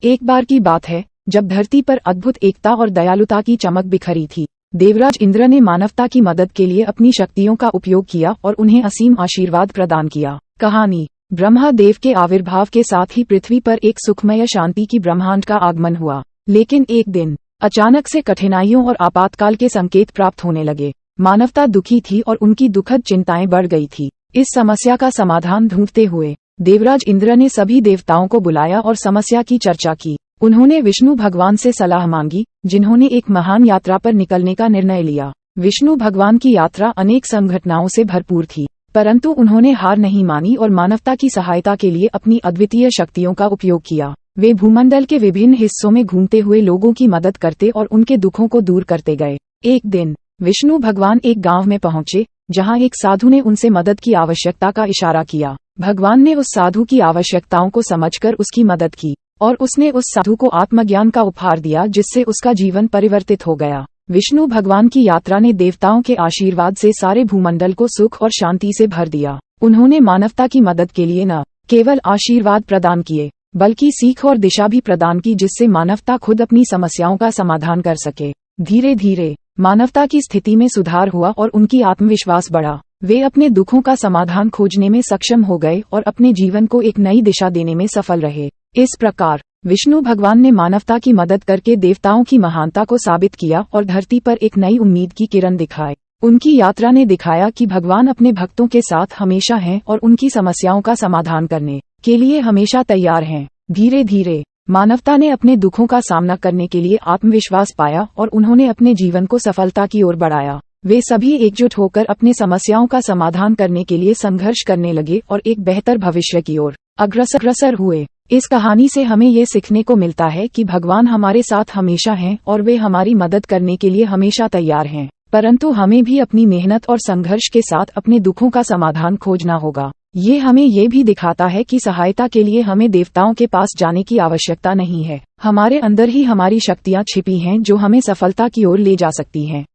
एक बार की बात है जब धरती पर अद्भुत एकता और दयालुता की चमक बिखरी थी। देवराज इंद्र ने मानवता की मदद के लिए अपनी शक्तियों का उपयोग किया और उन्हें असीम आशीर्वाद प्रदान किया। कहानी ब्रह्मा देव के आविर्भाव के साथ ही पृथ्वी पर एक सुखमय शांति की ब्रह्मांड का आगमन हुआ। लेकिन एक दिन अचानक से कठिनाइयों और आपातकाल के संकेत प्राप्त होने लगे। मानवता दुखी थी और उनकी दुखद चिंताएं बढ़ गई थी। इस समस्या का समाधान ढूंढते हुए देवराज इंद्र ने सभी देवताओं को बुलाया और समस्या की चर्चा की। उन्होंने विष्णु भगवान से सलाह मांगी, जिन्होंने एक महान यात्रा पर निकलने का निर्णय लिया। विष्णु भगवान की यात्रा अनेक संघटनाओं से भरपूर थी, परंतु उन्होंने हार नहीं मानी और मानवता की सहायता के लिए अपनी अद्वितीय शक्तियों का उपयोग किया। वे भूमंडल के विभिन्न हिस्सों में घूमते हुए लोगों की मदद करते और उनके दुखों को दूर करते गए। एक दिन विष्णु भगवान एक गांव में पहुंचे, जहां एक साधु ने उनसे मदद की आवश्यकता का इशारा किया। भगवान ने उस साधु की आवश्यकताओं को समझकर उसकी मदद की और उसने उस साधु को आत्मज्ञान का उपहार दिया, जिससे उसका जीवन परिवर्तित हो गया। विष्णु भगवान की यात्रा ने देवताओं के आशीर्वाद से सारे भूमंडल को सुख और शांति से भर दिया। उन्होंने मानवता की मदद के लिए न केवल आशीर्वाद प्रदान किए, बल्कि सीख और दिशा भी प्रदान की, जिससे मानवता खुद अपनी समस्याओं का समाधान कर सके। धीरे धीरे मानवता की स्थिति में सुधार हुआ और उनकी आत्मविश्वास बढ़ा। वे अपने दुखों का समाधान खोजने में सक्षम हो गए और अपने जीवन को एक नई दिशा देने में सफल रहे। इस प्रकार विष्णु भगवान ने मानवता की मदद करके देवताओं की महानता को साबित किया और धरती पर एक नई उम्मीद की किरण दिखाए। उनकी यात्रा ने दिखाया कि भगवान अपने भक्तों के साथ हमेशा हैं और उनकी समस्याओं का समाधान करने के लिए हमेशा तैयार हैं। धीरे धीरे मानवता ने अपने दुखों का सामना करने के लिए आत्मविश्वास पाया और उन्होंने अपने जीवन को सफलता की ओर बढ़ाया। वे सभी एकजुट होकर अपने समस्याओं का समाधान करने के लिए संघर्ष करने लगे और एक बेहतर भविष्य की ओर अग्रसर हुए। इस कहानी से हमें ये सीखने को मिलता है कि भगवान हमारे साथ हमेशा हैं और वे हमारी मदद करने के लिए हमेशा तैयार हैं, परंतु हमें भी अपनी मेहनत और संघर्ष के साथ अपने दुखों का समाधान खोजना होगा। ये हमें ये भी दिखाता है कि सहायता के लिए हमें देवताओं के पास जाने की आवश्यकता नहीं है। हमारे अंदर ही हमारी शक्तियाँ छिपी हैं जो हमें सफलता की ओर ले जा सकती हैं।